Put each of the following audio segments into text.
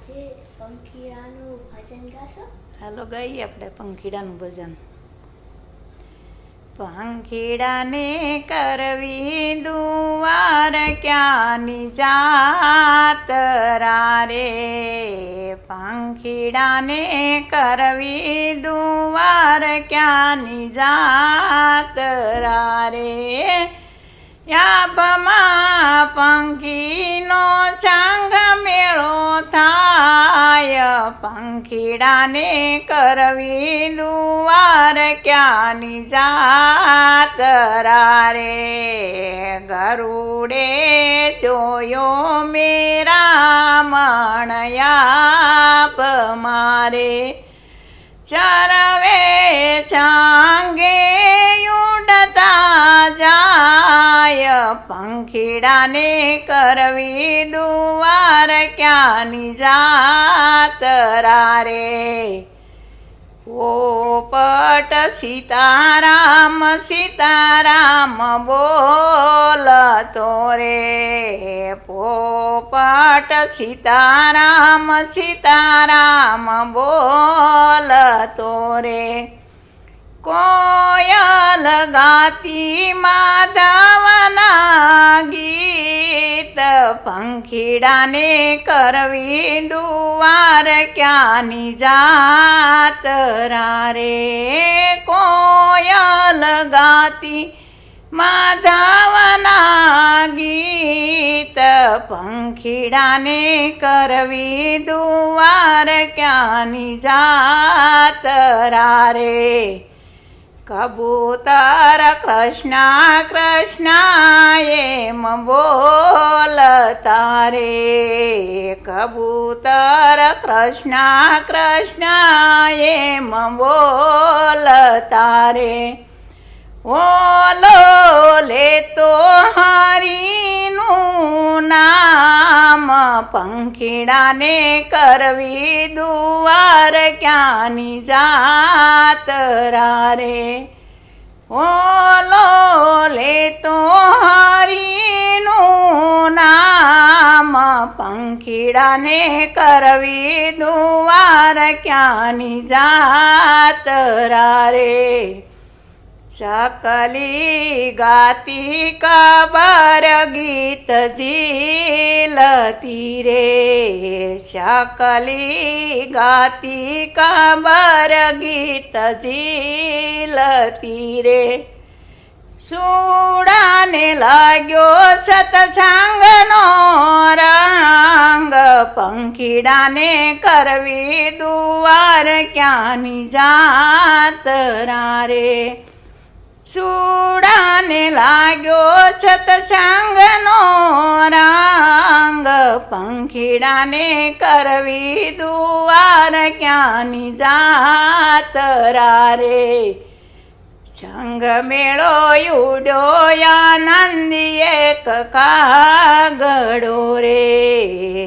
આજે પંખીડાનું ભજન ગાશો? હાલો ગાઈએ આપણે પંખીડાનું ભજન. પંખીડાને કરવી દુવાર ક્યાંની જાતરા રે, પંખીડાને કરવી દુવાર ક્યાંની જાતરા રે. યાબમાં પંખીનો ચાંગ મેળો થાય, પંખીડાને કરવી દુવાર ક્યાંની જાતરા રે. ગરુડે જોયો મેરા મણયાપ મારે, ચરવે ચાંગે ઉડતા જાય, પંખીડાને કરવી દુવાર ક્યાંની જાતરા રે. પોપટ સીતારામ સીતારામ બોલતો રે, પોપટ સીતારામ સીતારામ બોલતો રે. કોયલ ગાતી માધવના ગીત, પંખીડાને કરવી દુવાર ક્યાંની જાતરા રે. કોયલ ગાતી માધવના ગીત, પંખીડાને કરવી દુવાર ક્યાંની જાતરા રે. કબૂતર કૃષ્ણ કૃષ્ણ એમ બોલતા રે, કબૂતર કૃષ્ણ કૃષ્ણ એમ બોલતા રે. ઓલો લેતો હરીનું નામ, પંખીડાને કરવી દુવાર ક્યાંની જાતરા રે. ઓલો લેતો હરીનું નામ, પંખીડાને કરવી દુવાર ક્યાંની જાતરા રે. ચકલી ગાતી કબર ગીત ઝીલતી રે, ચકલી ગાતી કબર ગીત ઝીલતી રે. સુડાને લાગ્યો સતસંગનો રંગ, પંખીડાને કરવી દુવાર ક્યાંની જાતરા રે. સુડાને લાગ્યો સતસંગનો રંગ, પંખીડાને કરવી દુવાર ક્યાંની જાતરા રે. સંગ મેળો ઉડ્યો આનંદી એક કાગડો રે,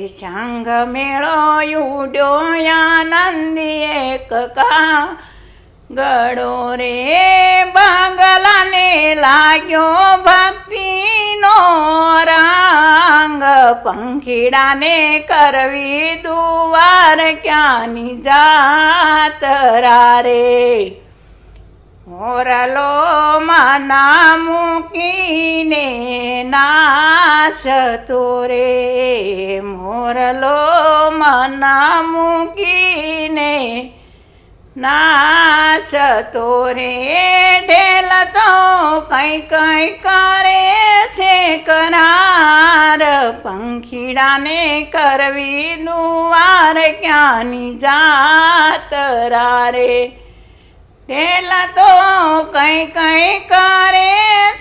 સંગ મેળો ઉડ્યો આનંદી એક કાગડો રે. બગલાને લાગ્યો ભક્તિનો રંગ, પંખીડાને કરવી દુવાર ક્યાંની જાતરા રે. મોરલો માના મૂકીને નાચતો રે, મોરલો માના મૂકીને નાચતો રે. ઢેલ તો કઈ કઈ કરે છે કરાર, પંખીડાને કરવી દુવાર ક્યાંની જાતરા રે. ઢેલ તો કઈ કઈ કરે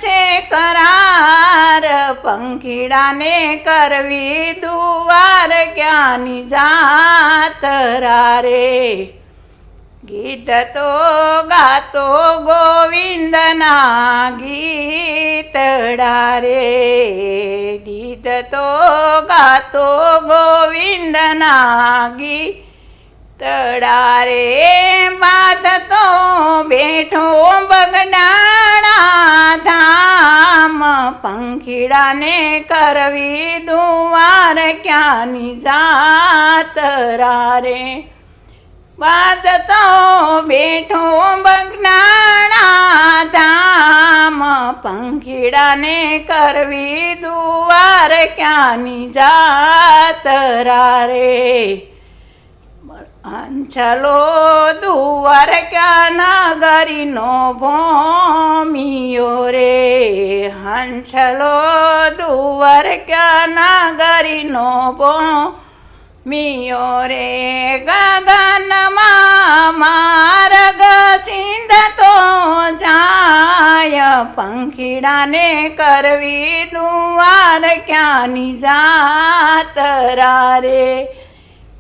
છે કરાર, પંખીડાને કરવી દુવાર ક્યાંની જાતરા રે. ગીત તો ગાતો ગોવિંદના ગીતડા રે, ગીત તો ગાતો ગોવિંદના ગીતડા રે. બાદ તો બેઠો બગડાણા ધા ધામ પંખીડાને કરવી દુવાર ક્યાંની જાતરા રે વાત તો બેઠો બગનાણા ધામ પંખીડાને કરવી દુવાર ક્યાંની જાતરા રે અંચલો દુવાર ક્યાં નગરીનો ભોમિયો રે હંચલો દુવાર ક્યાં નગરીનો ભોમિયો રે ગગનમાં માર્ગ ચિંધતો જાય પંખીડાને કરવી દુવાર ક્યાંની જાતરા રે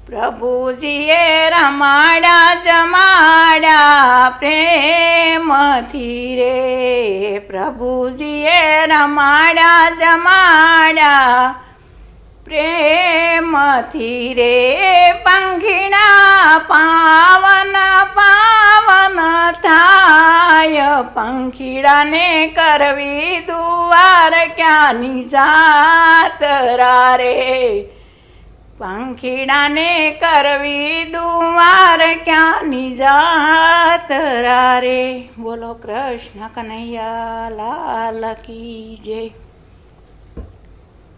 પ્રભુજીએ રમાડ્યા જમાડ્યા પ્રેમથી રે પ્રભુજીએ રમાડ્યા જમાડ્યા પ્રેમથી રે પંખીડા પાવન પાવન થાય પંખીડાને કરવી દુવાર ક્યાંની જાતરા રે પંખીડાને કરવી દુવાર ક્યાંની જાતરા રે બોલો કૃષ્ણ કનૈયા લાલ કી જય